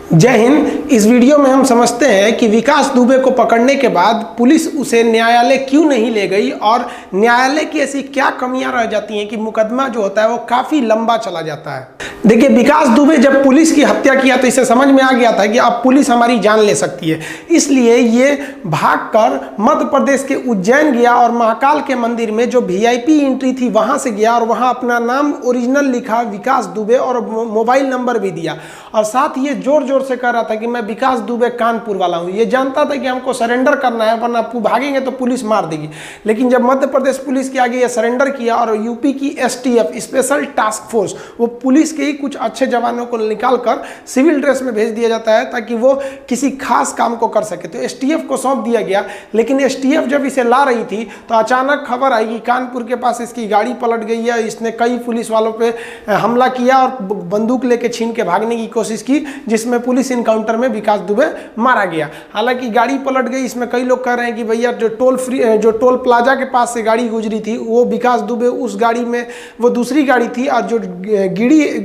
जय हिंद। इस वीडियो में हम समझते हैं कि विकास दुबे को पकड़ने के बाद पुलिस उसे न्यायालय क्यों नहीं ले गई और न्यायालय की ऐसी क्या कमियां रह जाती हैं कि मुकदमा जो होता है वो काफी लंबा चला जाता है। देखिए, विकास दुबे जब पुलिस की हत्या किया तो इसे समझ में आ गया था कि अब पुलिस हमारी जान ले सकती है, इसलिए ये भागकर मध्य प्रदेश के उज्जैन गया और महाकाल के मंदिर में जो वीआईपी एंट्री थी वहां से गया और वहां अपना नाम ओरिजिनल लिखा विकास दुबे और मोबाइल नंबर भी दिया और साथ ये जोर जोर से कह रहा था कि मैं विकास दुबे कानपुर वाला हूं। ये जानता था कि हमको सरेंडर करना है, वरना भागेंगे तो पुलिस मार देगी। लेकिन जब मध्य प्रदेश पुलिस के आगे ये सरेंडर किया और यूपी की एसटीएफ स्पेशल टास्क फोर्स, वो पुलिस के ही कुछ अच्छे जवानों को निकालकर सिविल ड्रेस में भेज दिया जाता है ताकि वो किसी खास काम को कर सके, तो एसटीएफ को सौंप दिया गया। लेकिन एसटीएफ जब इसे ला रही थी तो अचानक खबर आई कि कानपुर के पास इसकी गाड़ी पलट गई है, इसने कई पुलिस वालों पे हमला किया और बंदूक लेके छीन के भागने की कोशिश की, जिसमें पुलिस इनकाउंटर में विकास दुबे मारा गया। हालांकि गाड़ी पलट गई, इसमें कई लोग कह रहे हैं कि भैया जो टोल प्लाजा के पास से गाड़ी गुजरी थी वो विकास दुबे उस गाड़ी में वो दूसरी गाड़ी थी और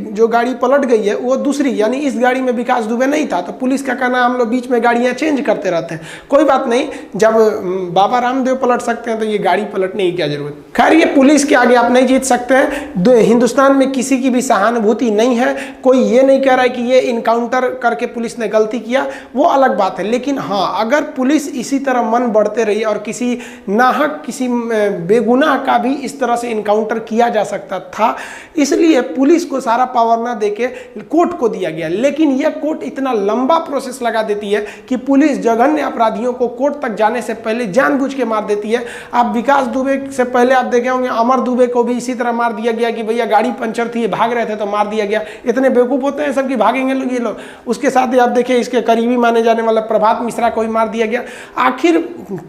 जो गाड़ी पलट गई है वो दूसरी, यानी इस गाड़ी में विकास दुबे नहीं था। तो पुलिस का कहना हम लोग बीच में गाड़ियां चेंज करते रहते हैं, कोई बात नहीं, जब बाबा रामदेव पलट सकते हैं तो ये गाड़ी पलटने की क्या जरूरत। खैर, ये पुलिस के आगे आप नहीं जीत सकते हैं। हिंदुस्तान में किसी की भी सहानुभूति नहीं है, कोई ये नहीं कह रहा है कि ये इनकाउंटर करके पुलिस ने गलती किया, वो अलग बात है। लेकिन हाँ, अगर पुलिस इसी तरह मन बढ़ते रही और किसी नाहक किसी बेगुनाह का भी इस तरह से इनकाउंटर किया जा सकता था, इसलिए पुलिस को सारा पावर ना देके कोर्ट को दिया गया। लेकिन यह कोर्ट इतना लंबा प्रोसेस लगा देती है कि पुलिस जघन्य अपराधियों को कोर्ट तक जाने से पहले जानबूझ के मार देती है। आप विकास दुबे से पहले आप देखे होंगे अमर दुबे को भी इसी तरह मार दिया गया कि भैया गाड़ी पंचर थी, भाग रहे थे तो मार दिया गया। इतने बेवकूफ होते हैं सब कि भागेंगे लोग ये लोग। उसके साथ ही आप देखिए इसके करीबी माने जाने वाला प्रभात मिश्रा को भी मार दिया गया। आखिर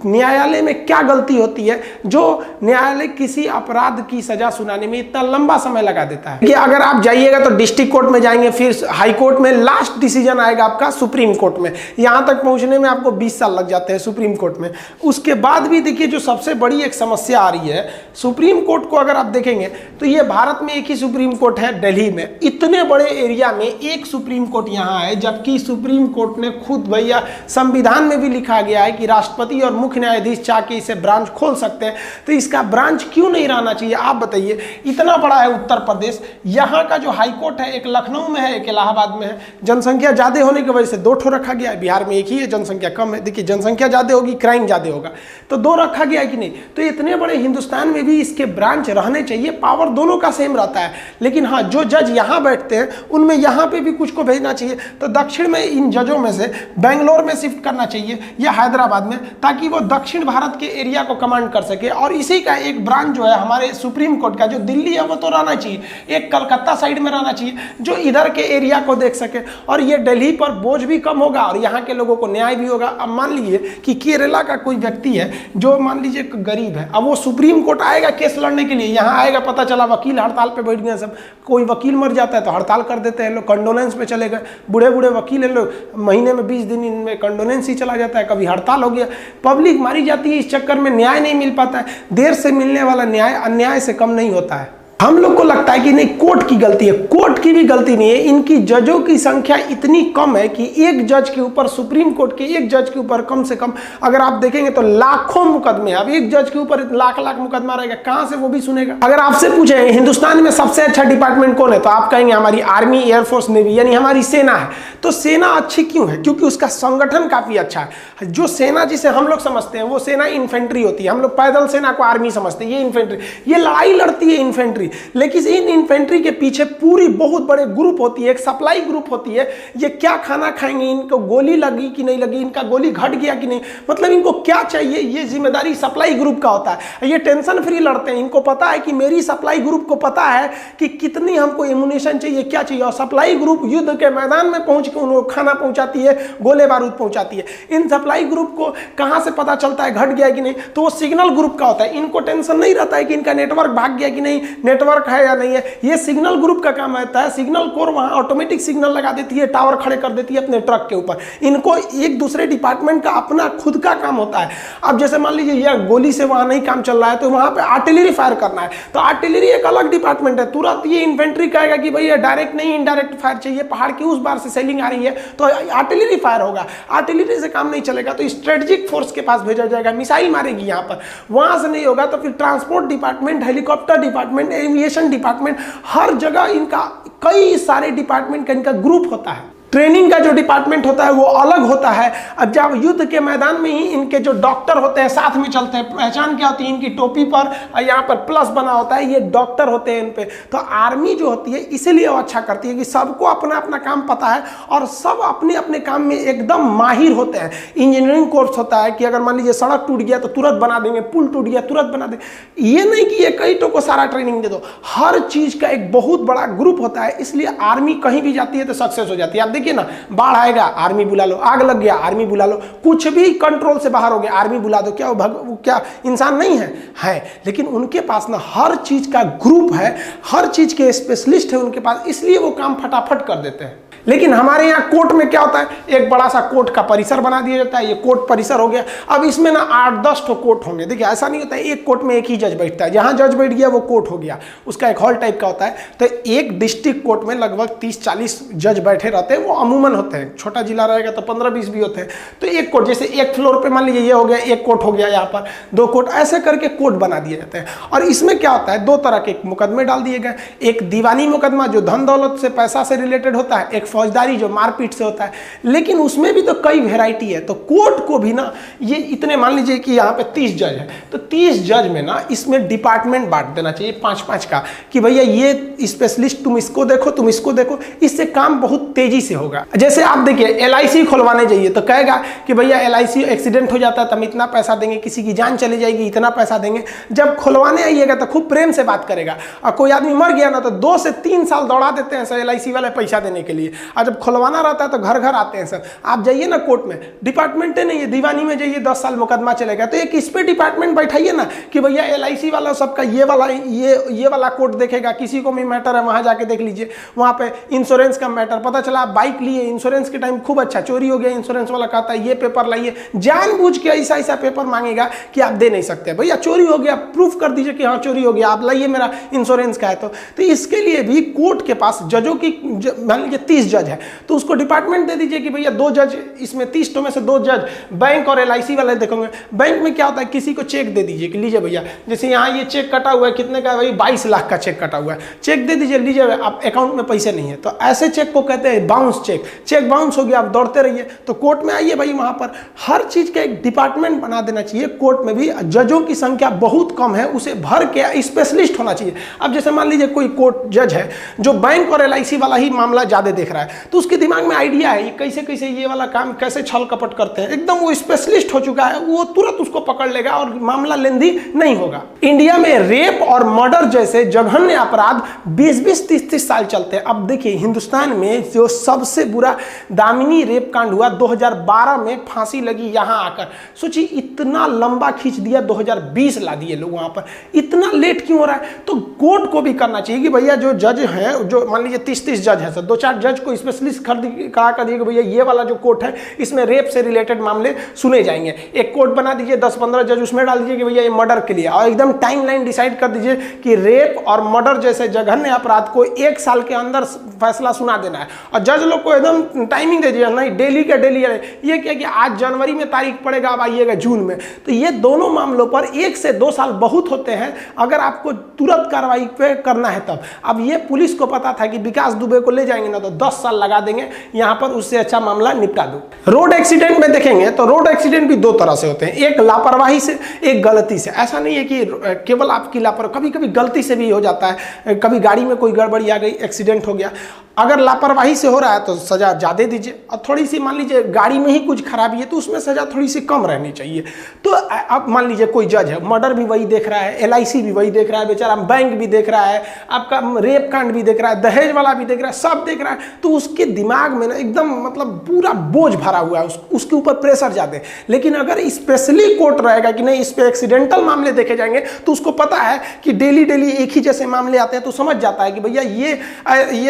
न्यायालय में क्या गलती होती है जो न्यायालय किसी अपराध की सजा सुनाने में इतना लंबा समय लगा देता है कि अगर आप जाइएगा तो डिस्ट्रिक्ट कोर्ट में जाएंगे, फिर हाई कोर्ट में, लास्ट डिसीजन आएगा आपका सुप्रीम कोर्ट में। यहां तक पहुंचने में आपको 20 साल लग जाते हैं सुप्रीम कोर्ट में। उसके बाद भी देखिए जो सबसे बड़ी एक समस्या आ रही है, सुप्रीम कोर्ट को अगर आप देखेंगे तो ये भारत में एक ही सुप्रीम कोर्ट है दिल्ली में। इतने बड़े एरिया में एक सुप्रीम कोर्ट यहाँ है, जबकि सुप्रीम कोर्ट ने खुद भैया संविधान में भी लिखा गया है कि राष्ट्रपति और मुख्य न्यायाधीश चाह के इसे ब्रांच खोल सकते हैं। तो इसका ब्रांच क्यों नहीं रहना चाहिए आप बताइए। इतना बड़ा है उत्तर प्रदेश, यहाँ का जो हाई कोर्ट है एक लखनऊ में है, एक इलाहाबाद में है। जनसंख्या ज्यादा होने की वजह से 2 ठो रखा गया है, बिहार में एक ही है, जनसंख्या कम है। देखिए जनसंख्या ज्यादा होगी क्राइम ज्यादा होगा, तो 2 रखा गया है कि नहीं। तो इतने बड़े हिंदुस्तान में भी इसके ब्रांच रहने चाहिए, पावर दोनों का सेम रहता है। लेकिन हाँ, जो जज यहाँ बैठते हैं उनमें यहाँ पे भी कुछ को भेजना चाहिए। तो दक्षिण में इन जजों में से बेंगलोर में शिफ्ट करना चाहिए या हैदराबाद में, ताकि वो दक्षिण भारत के एरिया को कमांड कर सके। और इसी का एक ब्रांच जो है हमारे सुप्रीम कोर्ट का जो दिल्ली है वो तो रहना चाहिए, एक कलकत्ता साइड में रहना चाहिए जो इधर के एरिया को देख सके। और ये दिल्ली पर बोझ भी कम होगा और यहाँ के लोगों को न्याय भी होगा। अब मान लीजिए कि केरला का कोई व्यक्ति है जो मान लीजिए गरीब है, अब वो सुप्रीम कोर्ट आएगा केस लड़ने के लिए, यहाँ आएगा, पता चला वकील हड़ताल पे बैठ गए सब, कोई वकील मर जाता है तो हड़ताल कर देते हैं लोग, कंडोलेंस पे चले गए। बूढ़े बूढ़े वकील हैं लोग, महीने में 20 दिन इनमें कंडोलेंस ही चला जाता है, कभी हड़ताल हो गया, पब्लिक मारी जाती है। इस चक्कर में न्याय नहीं मिल पाता है। देर से मिलने वाला न्याय अन्याय से कम नहीं होता है। हम लोग को लगता है कि नहीं कोर्ट की गलती है, कोर्ट की भी गलती नहीं है। इनकी जजों की संख्या इतनी कम है कि एक जज के ऊपर, सुप्रीम कोर्ट के एक जज के ऊपर कम से कम अगर आप देखेंगे तो लाखों मुकदमे। अब एक जज के ऊपर लाख लाख मुकदमा रहेगा, कहां से वो भी सुनेगा। अगर आपसे पूछे हिंदुस्तान में सबसे अच्छा डिपार्टमेंट कौन है तो आप कहेंगे हमारी आर्मी, एयरफोर्स, नेवी, यानी हमारी सेना है। तो सेना अच्छी क्यों है? क्योंकि उसका संगठन काफी अच्छा है। जो सेना जिसे हम लोग समझते हैं वो सेना इन्फेंट्री होती है। हम लोग पैदल सेना को आर्मी समझते हैं, ये इन्फेंट्री, ये लड़ाई लड़ती है इन्फेंट्री। लेकिन इन इन्फेंट्री के पीछे पूरी बहुत बड़े ग्रुप होती है, एक सप्लाई ग्रुप होती है। ये क्या खाना खाएंगे, इनको गोली लगी कि नहीं लगी, इनका गोली घट गया कि नहीं, मतलब इनको क्या चाहिए, ये जिम्मेदारी सप्लाई ग्रुप का होता है। ये टेंशन फ्री लड़ते हैं, इनको पता है कि मेरी सप्लाई ग्रुप को पता है कि कितनी हमको एमुनेशन चाहिए, क्या चाहिए। और सप्लाई ग्रुप युद्ध के मैदान में पहुंच के उनको खाना पहुंचाती है, गोले बारूद पहुंचाती है। इन सप्लाई ग्रुप को कहां से पता चलता है घट गया कि नहीं, तो वो सिग्नल ग्रुप का होता है। इनको टेंशन नहीं रहता है कि इनका नेटवर्क भाग गया कि नहीं, नेटवर्क नेटवर्क है या नहीं है, ये सिग्नल ग्रुप का काम रहता है। सिग्नल कोर वहाँ ऑटोमेटिक सिग्नल लगा देती है, टावर खड़े कर देती है अपने ट्रक के ऊपर। इनको एक दूसरे डिपार्टमेंट का अपना खुद का काम होता है। अब जैसे मान लीजिए यह गोली से वहाँ नहीं काम चल रहा है तो वहाँ पे आर्टिलरी फायर करना है, तो आर्टिलरी एक अलग डिपार्टमेंट है। तुरंत ये इन्फेंट्री कहेगा कि भैया डायरेक्ट नहीं इनडायरेक्ट फायर चाहिए, पहाड़ की उस बार से सेलिंग आ रही है तो आर्टिलरी फायर होगा। आर्टिलरी से काम नहीं चलेगा तो स्ट्रेटेजिक फोर्स के पास भेजा जाएगा, मिसाइल मारेगी यहाँ पर। वहां से नहीं होगा तो फिर transport department, helicopter department, aviation department, हर जगह इनका कई सारे डिपार्टमेंट का इनका ग्रुप होता है। ट्रेनिंग का जो डिपार्टमेंट होता है वो अलग होता है। अब जब युद्ध के मैदान में ही इनके जो डॉक्टर होते हैं साथ में चलते हैं, पहचान क्या होती है इनकी टोपी पर यहाँ पर प्लस बना होता है, ये डॉक्टर होते हैं इन पे। तो आर्मी जो होती है इसीलिए वो अच्छा करती है कि सबको अपना अपना काम पता है और सब अपने अपने काम में एकदम माहिर होते हैं। इंजीनियरिंग कोर्स होता है कि अगर मान लीजिए सड़क टूट गया तो तुरंत बना देंगे, पुल टूट गया तुरंत बना देंगे। ये नहीं कि ये कई को सारा ट्रेनिंग दे दो, हर चीज का एक बहुत बड़ा ग्रुप होता है। इसलिए आर्मी कहीं भी जाती है तो सक्सेस हो जाती है। आप देखिए ना, बाढ़ आएगा आर्मी बुला लो, आग लग गया आर्मी बुला लो, कुछ भी कंट्रोल से बाहर हो गया आर्मी बुला दो। क्या वो क्या इंसान नहीं है, लेकिन उनके पास ना हर चीज का ग्रुप है, हर चीज के स्पेशलिस्ट है उनके पास, इसलिए वो काम फटाफट कर देते हैं। लेकिन हमारे यहाँ कोर्ट में क्या होता है, एक बड़ा सा कोर्ट का परिसर बना दिया जाता है, ये कोर्ट परिसर हो गया। अब इसमें ना 8-10 तो कोर्ट होंगे। देखिए ऐसा नहीं होता है एक कोर्ट में एक ही जज बैठता है, जहाँ जज बैठ गया वो कोर्ट हो गया, उसका एक हॉल टाइप का होता है। तो एक डिस्ट्रिक्ट कोर्ट में लगभग 30-40 जज बैठे रहते हैं, वो अमूमन होते हैं। छोटा जिला रहेगा तो 15-20 भी होते हैं। तो एक कोर्ट, जैसे एक फ्लोर पे मान लीजिए ये हो गया, एक कोर्ट हो गया, यहाँ पर 2 कोर्ट, ऐसे करके कोर्ट बना दिए जाते हैं। और इसमें क्या होता है, 2 तरह के मुकदमे डाल दिए गए। एक दीवानी मुकदमा जो धन दौलत से पैसा से रिलेटेड होता है, एक फौजदारी जो मारपीट से होता है। लेकिन उसमें भी तो कई वेराइटी है। तो कोर्ट को भी ना ये इतने, मान लीजिए कि यहाँ पे 30 जज है तो 30 जज में ना इसमें डिपार्टमेंट बांट देना चाहिए 5-5 का, कि भैया ये स्पेशलिस्ट तुम इसको देखो, तुम इसको देखो। इससे काम बहुत तेजी से होगा। जैसे आप देखिए LIC खुलवाने जाइए तो कहेगा कि भैया LIC एक्सीडेंट हो जाता है तो हम इतना पैसा देंगे, किसी की जान चली जाएगी इतना पैसा देंगे। जब खुलवाने आइएगा तो खूब प्रेम से बात करेगा। और कोई आदमी मर गया ना तो 2 से 3 साल दौड़ा देते हैं सर LIC वाले पैसा देने के लिए। और जब खुलवाना रहता है तो घर घर आते हैं सर। आप जाइए ना कोर्ट में, डिपार्टमेंट नहीं है, दीवानी में जाइए 10 साल मुकदमा चलेगा तो एक इस पे डिपार्टमेंट बैठाइए ना कि भैया LIC वाला सबका ये वाला कोर्ट देखेगा। किसी को भी मैटर है वहां जाके देख लीजिए, वहां पे इंश्योरेंस का मैटर पता चला। आप बाइक लिए, इंश्योरेंस के टाइम खूब अच्छा चोरी हो गया, इंश्योरेंस वाला कहता है ये पेपर लाइए, जानबूझ के ऐसा पेपर मांगेगा कि आप दे नहीं सकते। भैया चोरी हो गया, प्रूफ कर दीजिए कि हाँ चोरी हो गया, आप लाइए मेरा इंश्योरेंस का है। तो इसके लिए भी कोर्ट के पास जजों की, मान लीजिए 30 जज है तो उसको डिपार्टमेंट दे दीजिए कि भैया 2 जज, इसमें 30 में से 2 जज बैंक और LIC वाले देखेंगे। बैंक में क्या होता है, किसी को चेक दे दीजिए कि लीजिए भैया, जैसे यहाँ ये चेक कटा हुआ है, कितने का है भाई, 22 लाख का चेक कटा हुआ है, चेक दे दीजिए, लीजिए आप अकाउंट में पैसे नहीं है। तो ऐसे चेक को कहते हैं बाउंस चेक। चेक बाउंस हो गया, आप दौड़ते रहिए। तो कोर्ट में आइए भाई, वहां पर हर चीज का एक डिपार्टमेंट बना देना चाहिए। कोर्ट में भी जजों की संख्या बहुत कम है, उसे भर के स्पेशलिस्ट होना चाहिए। अब जैसे मान लीजिए कोई कोर्ट जज है जो बैंक और LIC वाला ही मामला ज्यादा देख रहा है, तो उसके दिमाग में आइडिया है कैसे कैसे ये वाला काम कैसे छल कपट करते हैं, एकदम वो स्पेशलिस्ट हो चुका है, वो तुरंत उसको पकड़ लेगा और मामला लेंदी नहीं होगा। इंडिया में रेप और मर्डर जैसे जघन्य अपराध 20-20, 30-30 साल चलते हैं। अब देखिए हिंदुस्तान में जो सबसे बुरा दामिनी रेप कांड हुआ 2012 में, फांसी लगी यहां आकर। सोचिए इतना लंबा खींच दिया, 2020 ला दिए लोग वहां पर। इतना लेट क्यों हो रहा है? तो कोर्ट को भी करना चाहिए कि भैया जो जज हैं, जो मान लीजिए 30-30 जज है सर, 2-4 जज को स्पेशलिस्ट करा कर दिए कि भैया ये वाला जो कोर्ट है इसमें रेप से रिलेटेड मामले सुने जाएंगे। एक कोर्ट बना दीजिए, 10-15 जज उसमें डाल दीजिए कि भैया ये मर्डर के लिए, और एकदम टाइमलाइन डिसाइड कर दीजिए कि रेप और मर्डर जैसे जघन्य अपराध को 1 साल के अंदर फैसला सुना देना है। और जज लोग को एकदम टाइमिंग दे दीजिए, नहीं डेली का डेली। ये क्या कि आज जनवरी में तारीख पड़ेगा, अब आइएगा जून में। तो ये दोनों मामलों पर 1 से 2 साल बहुत होते हैं अगर आपको तुरंत कार्रवाई पे करना है तब। अब ये पुलिस को पता था कि विकास दुबे को ले जाएंगे ना तो 10 साल लगा देंगे यहाँ पर, उससे अच्छा मामला निपटा दो। रोड एक्सीडेंट में देखेंगे तो रोड एक्सीडेंट भी 2 तरह से होते हैं, एक लापरवाही से, एक गलती से। ऐसा नहीं है कि केवल आपकी लापरवाही, कभी कभी गलती से भी हो जाता है। कभी गाड़ी में कोई गड़बड़ी आ गई, एक्सीडेंट हो गया। अगर लापरवाही से हो रहा है तो सजा ज़्यादा दीजिए, और थोड़ी सी मान लीजिए गाड़ी में ही कुछ खराबी है तो उसमें सजा थोड़ी सी कम रहनी चाहिए। तो अब मान लीजिए कोई जज है, मर्डर भी वही देख रहा है, LIC भी वही देख रहा है बेचारा, बैंक भी देख रहा है, आपका रेप कांड भी देख रहा है, दहेज वाला भी देख रहा है, सब देख रहा है, तो उसके दिमाग में ना एकदम मतलब पूरा बोझ भरा हुआ है, उसके ऊपर प्रेशर ज़्यादा है। लेकिन अगर स्पेशली कोर्ट रहेगा कि नहीं इस पर एक्सीडेंटल मामले देखे जाएंगे, तो उसको पता है कि डेली डेली एक ही जैसे मामले आते हैं, तो समझ जाता है कि भैया ये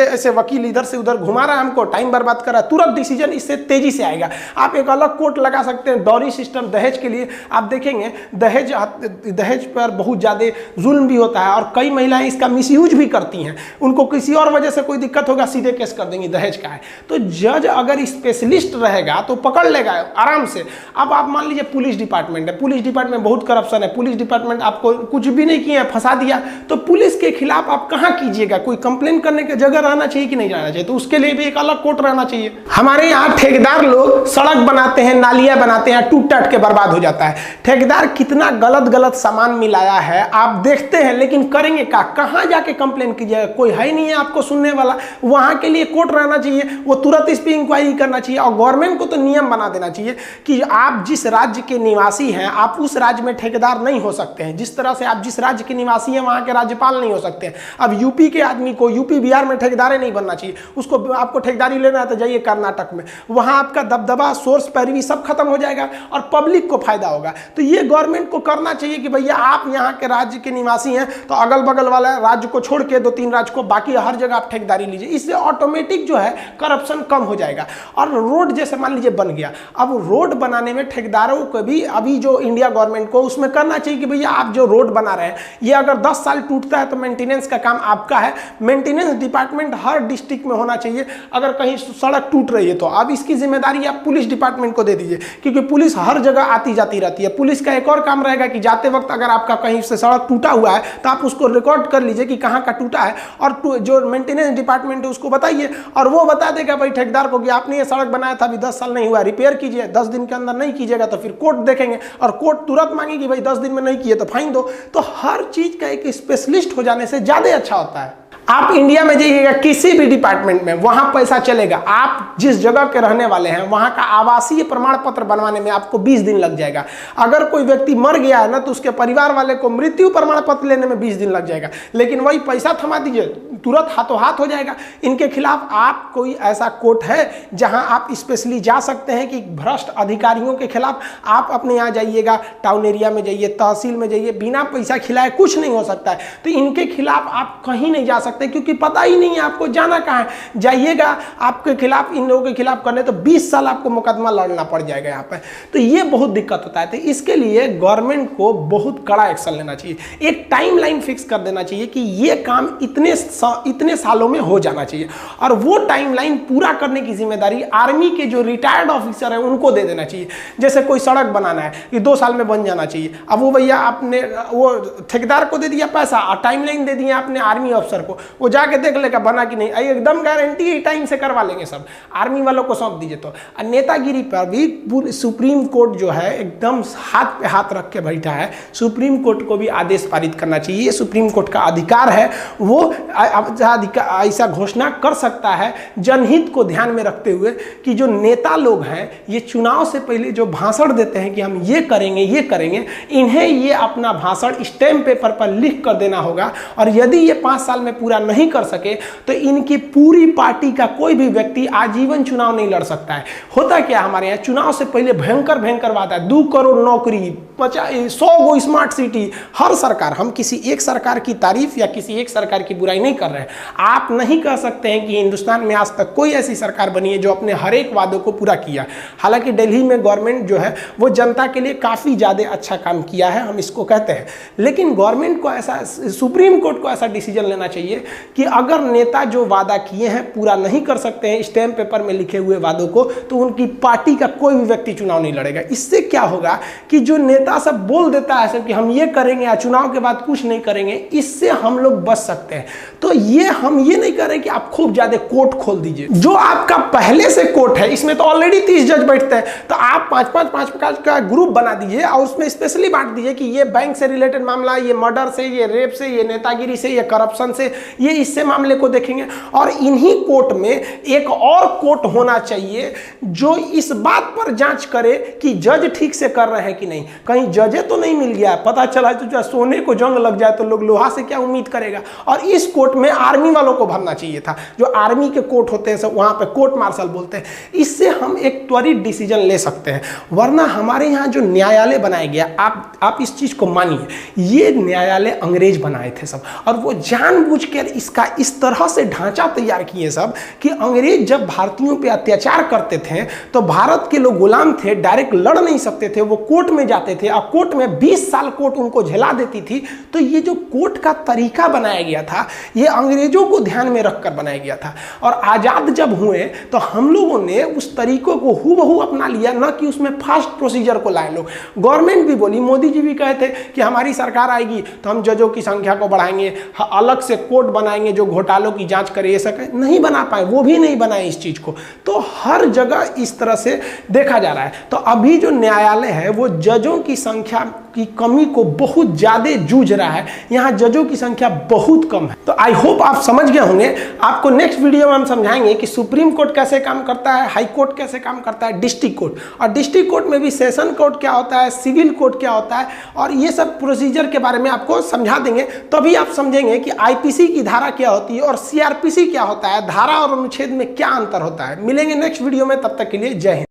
ऐसे वकील इधर से उधर घुमा रहा है, हमको टाइम बर्बाद कर रहा है, तुरंत डिसीजन इससे तेजी से आएगा। आप एक अलग कोर्ट लगा सकते हैं डॉरी सिस्टम दहेज के लिए। आप देखेंगे दहेज पर बहुत ज़्यादा जुल्म भी होता है और कई महिलाएं इसका मिसयूज भी करती हैं, उनको किसी और वजह से कोई दिक्कत होगा सीधे केस कर देंगी दहेज का है। तो जज अगर स्पेशलिस्ट रहेगा तो पकड़ लेगा आराम से। अब आप मान लीजिए पुलिस डिपार्टमेंट है, पुलिस डिपार्टमेंट बहुत करप्शन है, पुलिस डिपार्टमेंट आपको कुछ भी नहीं किया है, फंसा दिया, तो पुलिस के खिलाफ आप कहाँ कीजिएगा? कोई कंप्लेन करने की जगह रहना चाहिए कि नहीं रहना चाहिए? तो उसके लिए भी एक अलग कोर्ट रहना चाहिए। हमारे यहाँ ठेकेदार लोग सड़क बनाते हैं, नालियां बनाते हैं, टूट टाट के बर्बाद हो जाता है। ठेकेदार कितना गलत सामान मिलाया है आप देखते हैं, लेकिन करेंगे क्या? कहाँ जाके कंप्लेन कीजिएगा? कोई है नहीं है आपको सुनने वाला। वहां के लिए कोर्ट रहना चाहिए, वो तुरंत इस पर इंक्वायरी करना चाहिए। और गवर्नमेंट को तो नियम बना देना चाहिए कि आप जिस राज्य के निवासी हैं आप उस राज्य में ठेकेदार नहीं हो सकते हैं, जिस तरह से आप जिस राज्य के निवासी हैं वहां के राज्यपाल नहीं हो सकते हैं। अब यूपी के आदमी को यूपी बिहार में ठेकेदार नहीं बनना चाहिए, उसको आपको ठेकेदारी लेना है तो जाइए कर्नाटक में, वहां आपका दबदबा सोर्स पैरवी सब खत्म हो जाएगा और पब्लिक को फायदा होगा। तो ये गवर्नमेंट को करना चाहिए कि भैया आप यहाँ के राज्य के निवासी हैं तो अगल बगल वाला राज्य को छोड़ के 2-3 राज्य को बाकी हर जगह आप ठेकेदारी लीजिए। इससे ऑटोमेटिक जो है करप्शन कम हो जाएगा। और रोड जैसे मान लीजिए बन गया, अब रोड बनाने में ठेकेदारों को भी अभी जो इंडिया गवर्नमेंट को उसमें करना चाहिए कि भैया आप जो रोड बना रहे हैं ये अगर 10 साल टूटता है तो मेंटेनेंस का काम आपका है। मेंटेनेंस डिपार्टमेंट हर डिस्ट्रिक्ट में होना चाहिए। अगर कहीं सड़क टूट रही है तो अब इसकी जिम्मेदारी आप पुलिस डिपार्टमेंट को दे दीजिए, क्योंकि पुलिस हर जगह आती जाती रहती है। पुलिस का एक और काम रहेगा कि जाते वक्त अगर आपका कहीं से सड़क टूटा हुआ है तो आप उसको रिकॉर्ड कर लीजिए कि कहाँ का टूटा है, और जो मेंटेनेंस डिपार्टमेंट है उसको बताइए और वो बता देगा भाई ठेकेदार को कि आपने ये सड़क बनाया था अभी 10 साल नहीं हुआ, रिपेयर कीजिए। 10 दिन के अंदर नहीं कीजिएगा तो फिर कोर्ट देखेंगे और कोर्ट तुरंत मांगेगी भाई 10 दिन में नहीं किए तो फाइन दो। तो हर चीज का एक स्पेशलिस्ट हो जाने से ज्यादा अच्छा होता है। आप इंडिया में जाइएगा किसी भी डिपार्टमेंट में, वहां पैसा चलेगा। आप जिस जगह के रहने वाले हैं वहां का आवासीय प्रमाण पत्र बनवाने में आपको 20 दिन लग जाएगा। अगर कोई व्यक्ति मर गया है ना तो उसके परिवार वाले को मृत्यु प्रमाण पत्र लेने में 20 दिन लग जाएगा। लेकिन वही पैसा थमा दीजिए, तुरंत हाथों हाथ हो जाएगा। इनके खिलाफ आप कोई ऐसा कोर्ट है जहां आप स्पेशली जा सकते हैं कि भ्रष्ट अधिकारियों के खिलाफ आप अपने यहाँ जाइएगा, टाउन एरिया में जाइए, तहसील में जाइए, बिना पैसा खिलाए कुछ नहीं हो सकता है। तो इनके खिलाफ आप कहीं नहीं जा सकते क्योंकि पता ही नहीं है आपको जाना कहाँ है। जाइएगा आपके खिलाफ, इन लोगों के खिलाफ करने तो 20 साल आपको मुकदमा लड़ना पड़ जाएगा यहाँ पे। तो ये बहुत दिक्कत होता है। तो इसके लिए गवर्नमेंट को बहुत कड़ा एक्शन लेना चाहिए, एक टाइमलाइन फिक्स कर देना चाहिए कि ये काम इतने सालों में हो जाना चाहिए, और वो टाइमलाइन पूरा करने की जिम्मेदारी आर्मी के जो रिटायर्ड ऑफिसर है उनको दे देना चाहिए। जैसे कोई सड़क बनाना है ये 2 साल में बन जाना चाहिए, अब वो भैया आपने वो ठेकेदार को दे दिया पैसा और टाइमलाइन दे दिया आपने आर्मी अफसर को, वो जाके देख लेगा बना कि नहीं, एकदम गारंटी टाइम से करवा लेंगे सब, आर्मी वालों को सौंप दीजिए। तो नेतागिरी पर भी सुप्रीम कोर्ट जो है एकदम हाथ पे हाथ रख के बैठा है। सुप्रीम कोर्ट को भी आदेश पारित करना चाहिए, ये सुप्रीम कोर्ट का अधिकार है, वो ऐसा घोषणा कर सकता है जनहित को ध्यान में रखते हुए कि जो नेता लोग हैं ये चुनाव से पहले जो भाषण देते हैं कि हम ये करेंगे ये करेंगे, इन्हें ये अपना भाषण स्टैम्प पेपर पर लिख कर देना होगा। और यदि ये 5 साल में पूरा नहीं कर सके तो इनकी पूरी पार्टी का कोई भी व्यक्ति आजीवन चुनाव नहीं लड़ सकता है। होता क्या हमारे यहाँ चुनाव से पहले भयंकर बात है, 2 करोड़ नौकरी, 100 गो स्मार्ट सिटी। हर सरकार, हम किसी एक सरकार की तारीफ या किसी एक सरकार की बुराई नहीं कर रहे हैं। आप नहीं कह सकते हैं कि हिंदुस्तान में आज तक कोई ऐसी सरकार बनी है जो अपने हर एक वादों को पूरा किया। हालांकि दिल्ली में गवर्नमेंट जो है वो जनता के लिए काफ़ी ज़्यादा अच्छा काम किया है, हम इसको कहते हैं। लेकिन गवर्नमेंट को ऐसा, सुप्रीम कोर्ट को ऐसा डिसीजन लेना चाहिए कि अगर नेता जो वादा किए हैं पूरा नहीं कर सकते हैं स्टैम्प पेपर में लिखे हुए वादों को, तो उनकी पार्टी का कोई भी व्यक्ति चुनाव नहीं लड़ेगा। इससे क्या होगा कि जो नेता सब बोल देता है सब कि हम ये करेंगे या चुनाव के बाद कुछ नहीं करेंगे, इससे हम लोग बच सकते हैं। तो ये हम ये नहीं कर रहे कि आप खूब ज्यादा कोर्ट खोल दीजिए। जो आपका पहले से कोर्ट है इसमें तो ऑलरेडी 30 जज बैठते हैं, तो आप 5-5 का ग्रुप बना दीजिए और उसमें स्पेशली बांट दीजिए कि ये बैंक से रिलेटेड मामला, ये मर्डर से, ये रेप से, ये नेतागिरी से, ये करप्शन से, ये इससे मामले को देखेंगे। और इन्हीं कोर्ट में एक और कोर्ट होना चाहिए जो इस बात पर जांच करे कि जज ठीक से कर रहे हैं कि नहीं। कहीं जजे तो नहीं मिल गया, पता चला तो सोने को जंग लग जाए तो लोग लोहा से क्या उम्मीद करेगा। और इस कोर्ट में आर्मी वालों को भरना चाहिए था, जो आर्मी के कोर्ट होते हैं सब वहां पे कोर्ट मार्शल बोलते हैं। इससे हम एक त्वरित डिसीजन ले सकते हैं। वरना हमारे यहाँ जो न्यायालय बनाया गया, आप इस चीज को मानिए, ये न्यायालय अंग्रेज बनाए थे सब, और वो जानबूझकर इसका इस तरह से ढांचा तैयार किए सब कि अंग्रेज जब भारतीयों पे अत्याचार करते थे तो भारत के लोग गुलाम थे, डायरेक्ट लड़ नहीं सकते थे, वो कोर्ट में जाते थे और कोर्ट में 20 साल कोर्ट उनको झेला देती थी। तो ये जो कोर्ट का तरीका बनाया गया था, ये अंग्रेजों को ध्यान में रखकर बनाया गया था। और आजाद जब हुए तो हम लोगों ने उस तरीकों को हूबहू अपना लिया, ना कि उसमें फास्ट प्रोसीजर को लाए लोग। गवर्नमेंट भी बोली, मोदी जी भी कहे थे कि हमारी सरकार आएगी तो हम जजों की संख्या को बढ़ाएंगे, अलग से कोर्ट बनाएंगे जो घोटालों की जांच करे। ये सब नहीं बना पाए, वो भी नहीं बनाए इस चीज को। तो हर जगह इस तरह से देखा जा रहा है। तो अभी जो न्यायालय है वो जजों की संख्या की कमी को बहुत ज्यादा जूझ रहा है। यहाँ जजों की संख्या बहुत कम है। तो आई होप आप समझ गए होंगे। आपको नेक्स्ट वीडियो में हम समझाएंगे कि सुप्रीम कोर्ट कैसे काम करता है, हाई कोर्ट कैसे काम करता है, डिस्ट्रिक्ट कोर्ट, और डिस्ट्रिक्ट कोर्ट में भी सेशन कोर्ट क्या होता है, सिविल कोर्ट क्या होता है, और ये सब प्रोसीजर के बारे में आपको समझा देंगे। तभी आप समझेंगे कि आईपीसी की धारा क्या होती है और सीआरपीसी क्या होता है, धारा और अनुच्छेद में क्या अंतर होता है। मिलेंगे नेक्स्ट वीडियो में, तब तक के लिए जय हिंद।